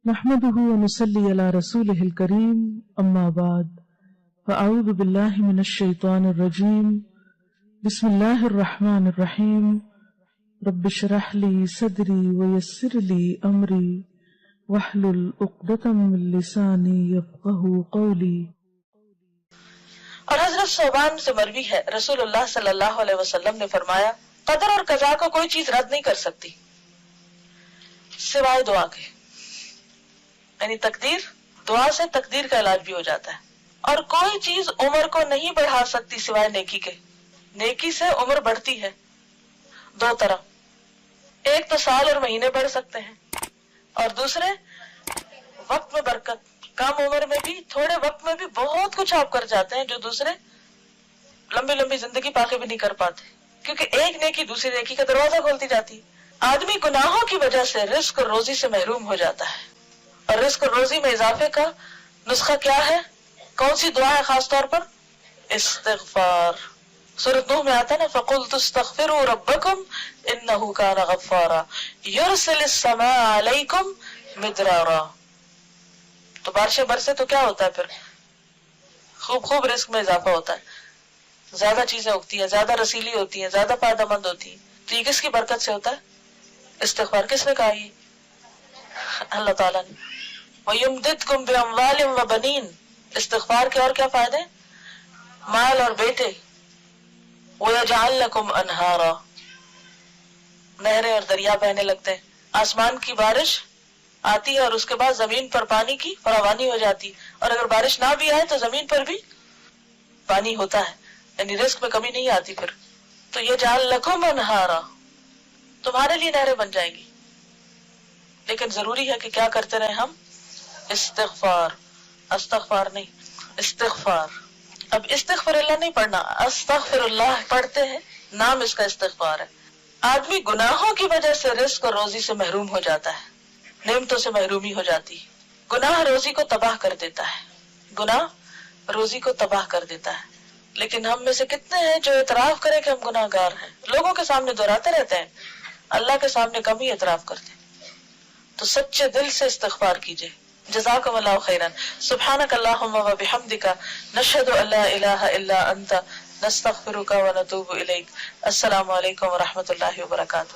نحمده ونصلي على رسوله الكريم اما بعد فاعوذ بالله من الشيطان الرجيم بسم الله الرحمن الرحيم رب اشرح لي صدري ويسر لي امري واحلل عقدة من لساني يفقهوا قولي۔ اور حضرت صوبان سے مروی ہے رسول اللہ صلی اللہ علیہ وسلم نے فرمایا قدر اور قضا کو کوئی چیز رد نہیں کر سکتی سوائے دعا کے، یعنی تقدیر، دعا سے تقدیر کا علاج بھی ہو جاتا ہے۔ اور کوئی چیز عمر کو نہیں بڑھا سکتی سوائے نیکی کے، نیکی سے عمر بڑھتی ہے دو طرح، ایک تو سال اور مہینے بڑھ سکتے ہیں، اور دوسرے وقت میں برکت، کم عمر میں بھی تھوڑے وقت میں بھی بہت کچھ آپ کر جاتے ہیں جو دوسرے لمبی لمبی زندگی پاکے بھی نہیں کر پاتے، کیونکہ ایک نیکی دوسری نیکی کا دروازہ کھولتی جاتی ہے۔ آدمی گناہوں کی وجہ سے رزق اور روزی سے محروم ہو جاتا ہے، اور رزق اور روزی میں اضافے کا نسخہ کیا ہے؟ کون سی دعا ہے خاص طور پر؟ استغفار۔ سورۃ نوح میں آتا ہے نا فَقُلْتُ اسْتَغْفِرُوا رَبَّكُمْ إِنَّهُ كَانَ غَفَّارًا يُرْسِلِ السَّمَاءَ عَلَيْكُمْ مِدْرَارًا۔ تو بارشیں برسے تو کیا ہوتا ہے پھر؟ خوب رزق میں اضافہ ہوتا ہے، زیادہ چیزیں اگتی ہیں، زیادہ رسیلی ہوتی ہیں، زیادہ فائدہ مند ہوتی ہیں۔ تو یہ کس کی برکت سے ہوتا ہے؟ استغفار۔ کس نے کہا یہ؟ اللہ تعالیٰ نے۔ وَيُمْدِدْكُمْ بِأَمْوَالٍ وَبَنِينَ۔ استغفار کے اور کیا فائدے؟ مال اور بیٹے۔ وَيَجْعَلْ لَكُمْ أَنْهَارًا۔ نہریں اور دریا بہنے لگتے ہیں، آسمان کی بارش آتی ہے اور اس کے بعد زمین پر پانی کی فراوانی ہو جاتی، اور اگر بارش نہ بھی آئے تو زمین پر بھی پانی ہوتا ہے، یعنی رزق میں کمی نہیں آتی پھر۔ تو یجعل لکم انہارا، تمہارے لیے نہریں بن جائیں گی، لیکن ضروری ہے کہ کیا کرتے رہیں ہم؟ استغفار۔ استغفار نہیں، استغفار۔ اب استغفر اللہ نہیں پڑھنا، استغفر اللہ پڑھتے ہیں، نام اس کا استغفار ہے۔ آدمی گناہوں کی وجہ سے رزق اور روزی سے محروم ہو جاتا ہے، نعمتوں سے محرومی ہو جاتی ہے۔ گناہ روزی کو تباہ کر دیتا ہے، گناہ روزی کو تباہ کر دیتا ہے۔ لیکن ہم میں سے کتنے ہیں جو اعتراف کریں کہ ہم گناہ گار ہیں؟ لوگوں کے سامنے دہراتے رہتے ہیں، اللہ کے سامنے کم ہی اعتراف کرتے ہیں۔ تو سچے دل سے استغفار کیجئے۔ جزاکم اللہ خیرا۔ سبحانک اللہم و بحمدک، نشہد ان لا الہ الا انت، نستغفرک و نتوب الیک۔ السلام علیکم و رحمۃ اللہ وبرکاتہ۔